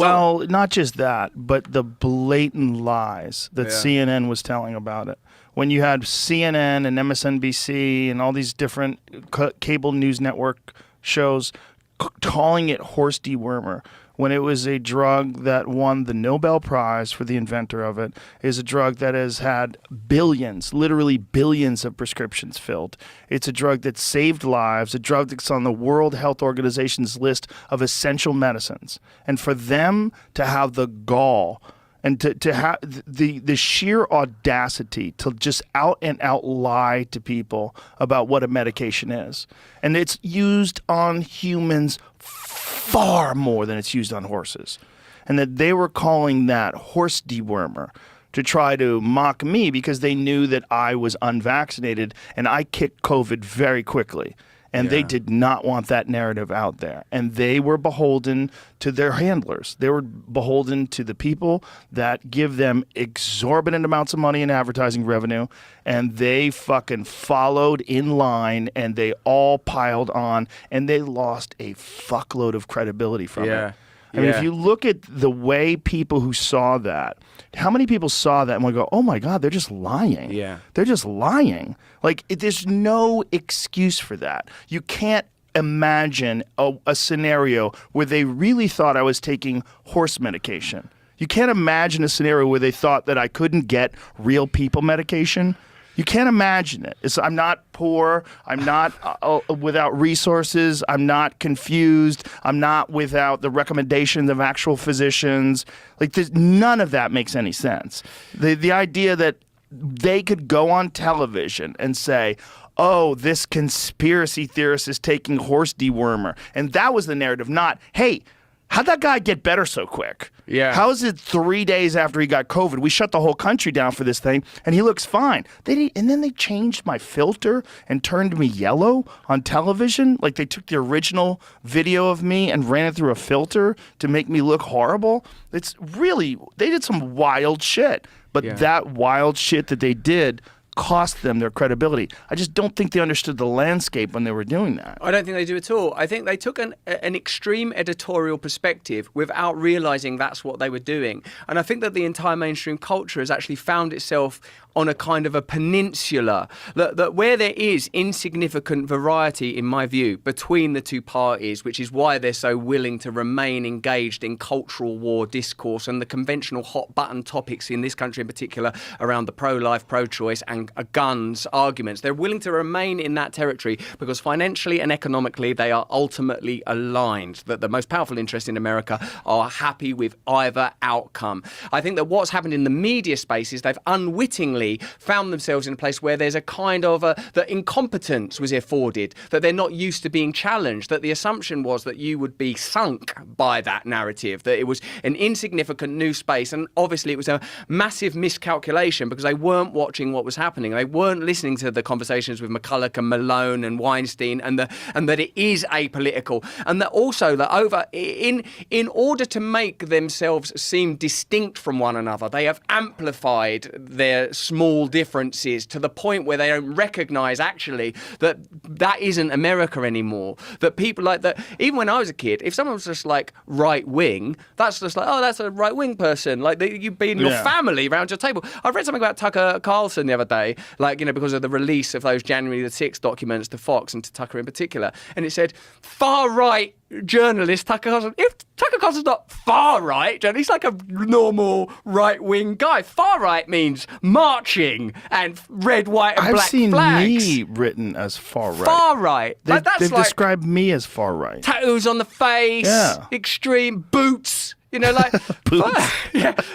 Well, not just that, but the blatant lies that CNN was telling about it. When you had CNN and MSNBC and all these different cable news network shows calling it horse dewormer, when it was a drug that won the Nobel Prize for the inventor of it, is a drug that has had billions, literally billions of prescriptions filled. It's a drug that saved lives, a drug that's on the World Health Organization's list of essential medicines. And for them to have the gall and to have the sheer audacity to just out and out lie to people about what a medication is. And it's used on humans far more than it's used on horses. And that they were calling that horse dewormer to try to mock me because they knew that I was unvaccinated and I kicked COVID very quickly. And they did not want that narrative out there. And they were beholden to their handlers. They were beholden to the people that give them exorbitant amounts of money in advertising revenue. And they fucking followed in line and they all piled on and they lost a fuckload of credibility from it. I mean, if you look at the way people who saw that, how many people saw that and would go, oh my God, they're just lying. Yeah. They're just lying. Like, there's no excuse for that. You can't imagine a scenario where they really thought I was taking horse medication. You can't imagine a scenario where they thought that I couldn't get real people medication. You can't imagine it. I'm not poor. I'm not without resources. I'm not confused. I'm not without the recommendations of actual physicians. Like, none of that makes any sense. The idea that they could go on television and say, oh, this conspiracy theorist is taking horse dewormer. And that was the narrative, not, hey, how'd that guy get better so quick? Yeah. How is it 3 days after he got COVID, we shut the whole country down for this thing, and he looks fine? And then they changed my filter and turned me yellow on television. Like, they took the original video of me and ran it through a filter to make me look horrible. It's really, they did some wild shit. But that wild shit that they did cost them their credibility. I just don't think they understood the landscape when they were doing that. I don't think they do at all. I think they took an extreme editorial perspective without realizing that's what they were doing. And I think that the entire mainstream culture has actually found itself on a kind of a peninsula, that where there is insignificant variety, in my view, between the two parties, which is why they're so willing to remain engaged in cultural war discourse and the conventional hot button topics in this country in particular around the pro-life, pro-choice and guns arguments. They're willing to remain in that territory because financially and economically they are ultimately aligned, that the most powerful interests in America are happy with either outcome. I think that what's happened in the media space is they've unwittingly found themselves in a place where there's a kind of that incompetence was afforded, that they're not used to being challenged, that the assumption was that you would be sunk by that narrative, that it was an insignificant new space. And obviously it was a massive miscalculation because they weren't watching what was happening. They weren't listening to the conversations with McCulloch and Malone and Weinstein, and that it is apolitical, and that also that in order to make themselves seem distinct from one another, they have amplified their small differences to the point where they don't recognize actually that isn't America anymore. That people like that, even when I was a kid, if someone was just like right wing, that's just like, oh, that's a right wing person. Like you've been your family around your table. I read something about Tucker Carlson the other day, like, you know, because of the release of those January the 6th documents to Fox and to Tucker in particular. And it said far right journalist Tucker Carlson. If Tucker Carlson's not far right, he's like a normal right wing guy. Far right means marching and red, white, and black flags. I've seen me written as far right. Far right. They've like, described me as far right. Tattoos on the face. Yeah. Extreme boots. You know, like,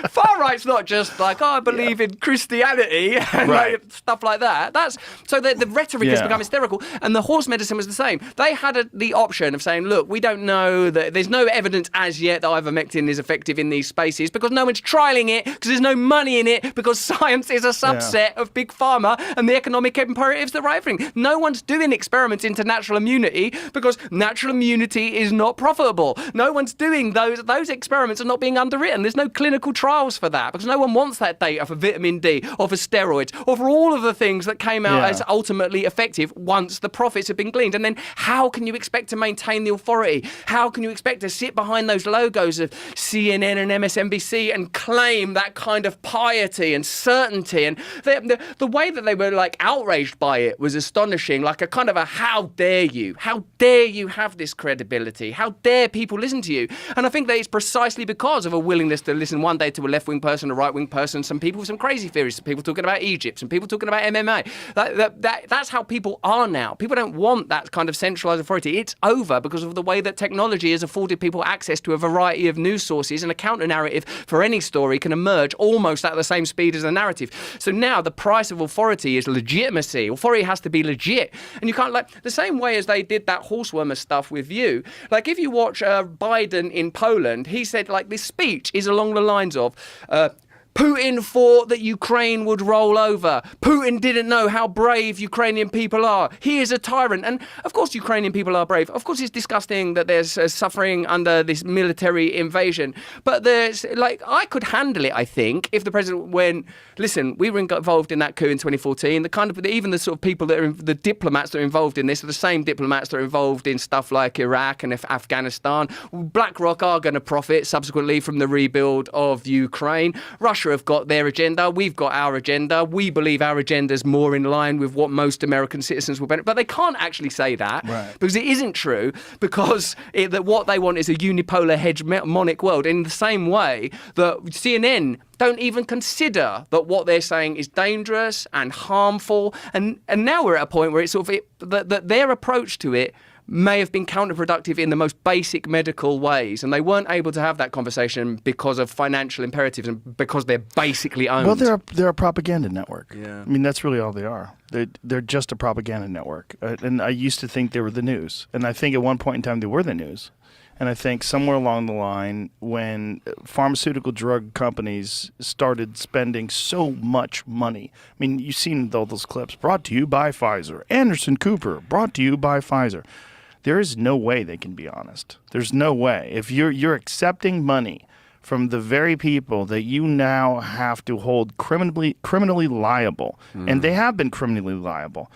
far right's not just like, oh, I believe in Christianity and like, stuff like that. So the rhetoric has become hysterical. And the horse medicine was the same. They had the option of saying, look, we don't know, that there's no evidence as yet that ivermectin is effective in these spaces because no one's trialling it, because there's no money in it, because science is a subset of big pharma and the economic imperative's the right thing. No one's doing experiments into natural immunity because natural immunity is not profitable. No one's doing those experiments experiments are not being underwritten. There's no clinical trials for that because no one wants that data for vitamin D or for steroids or for all of the things that came out as ultimately effective once the profits have been gleaned. And then how can you expect to maintain the authority? How can you expect to sit behind those logos of CNN and MSNBC and claim that kind of piety and certainty? And the way that they were like outraged by it was astonishing, like a kind of a how dare you have this credibility, how dare people listen to you. And I think that it's precisely because of a willingness to listen one day to a left-wing person, a right-wing person, some people with some crazy theories, some people talking about Egypt, some people talking about MMA. That's how people are now. People don't want that kind of centralized authority. It's over because of the way that technology has afforded people access to a variety of news sources, and a counter-narrative for any story can emerge almost at the same speed as the narrative. So now the price of authority is legitimacy. Authority has to be legit. And you can't, like, the same way as they did that horsewormer stuff with you, like if you watch Biden in Poland, he said, like, this speech is along the lines of, Putin thought that Ukraine would roll over. Putin didn't know how brave Ukrainian people are. He is a tyrant. And of course Ukrainian people are brave. Of course it's disgusting that there's suffering under this military invasion. But there's, like, I could handle it, I think, if the president went, listen, we were involved in that coup in 2014. The kind of, even the sort of people that are, the diplomats that are involved in this are the same diplomats that are involved in stuff like Iraq and Afghanistan. BlackRock are going to profit subsequently from the rebuild of Ukraine. Russia have got their agenda. We've got our agenda. We believe our agenda is more in line with what most American citizens will benefit. But they can't actually say that because it isn't true, because that what they want is a unipolar hegemonic world, in the same way that CNN don't even consider that what they're saying is dangerous and harmful. And now we're at a point where it's sort of that their approach to it may have been counterproductive in the most basic medical ways, and they weren't able to have that conversation because of financial imperatives and because they're basically owned. Well, they're a propaganda network. Yeah. I mean, that's really all they are. They're just a propaganda network. And I used to think they were the news, and I think at one point in time they were the news. And I think somewhere along the line, when pharmaceutical drug companies started spending so much money, I mean, you've seen all those clips, brought to you by Pfizer, Anderson Cooper, brought to you by Pfizer. There is no way they can be honest. There's no way. If you're accepting money from the very people that you now have to hold criminally liable, and they have been criminally liable.